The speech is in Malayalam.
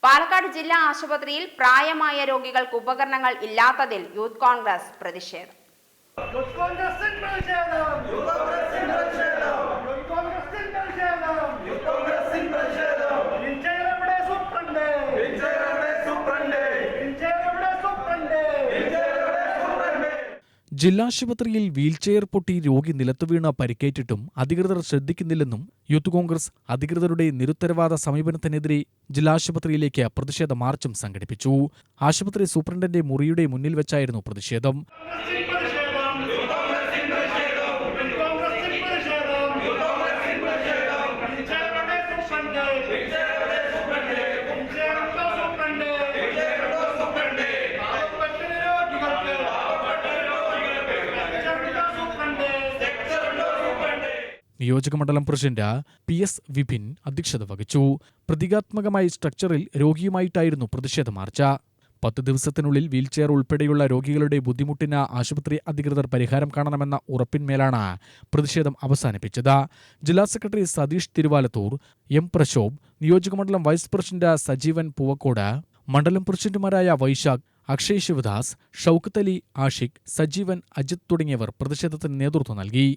പാലക്കാട് ജില്ലാ ആശുപത്രിയിൽ പ്രായമായ രോഗികൾക്ക് ഉപകരണങ്ങൾ ഇല്ലാത്തതിൽ യൂത്ത് കോൺഗ്രസ് പ്രതിഷേധം. ജില്ലാശുപത്രിയിൽ വീൽചെയർ പൊട്ടി രോഗി നിലത്തുവീണ പരിക്കേറ്റിട്ടും അധികൃതർ ശ്രദ്ധിക്കുന്നില്ലെന്നും യൂത്ത് കോൺഗ്രസ് അധികൃതരുടെ നിരുത്തരവാദ സമീപനത്തിനെതിരെ ജില്ലാശുപത്രിയിലേക്ക് പ്രതിഷേധ മാർച്ചും സംഘടിപ്പിച്ചു. ആശുപത്രി സൂപ്രണ്ടന്റെ മുറിയുടെ മുന്നിൽ വെച്ചായിരുന്നു പ്രതിഷേധം. നിയോജകമണ്ഡലം പ്രസിഡന്റ് PS വിപിൻ അധ്യക്ഷത വഹിച്ചു. പ്രതീകാത്മകമായി സ്ട്രക്ചറിൽ രോഗിയുമായിട്ടായിരുന്നു പ്രതിഷേധ മാർച്ച്. 10 ദിവസത്തിനുള്ളിൽ വീൽചെയർ ഉൾപ്പെടെയുള്ള രോഗികളുടെ ബുദ്ധിമുട്ടിന് ആശുപത്രി അധികൃതർ പരിഹാരം കാണണമെന്ന ഉറപ്പിന്മേലാണ് പ്രതിഷേധം അവസാനിപ്പിച്ചത്. ജില്ലാ സെക്രട്ടറി സതീഷ് തിരുവാലത്തൂർ, M പ്രശോഭ്, നിയോജകമണ്ഡലം വൈസ് പ്രസിഡന്റ് സജീവൻ പൂവക്കോട്, മണ്ഡലം പ്രസിഡന്റുമാരായ വൈശാഖ്, അക്ഷയ് ശിവദാസ്, ഷൗക്കത്ത് അലി, ആഷിഖ്, സജീവൻ, അജിത് തുടങ്ങിയവർ പ്രതിഷേധത്തിന് നേതൃത്വം നൽകി.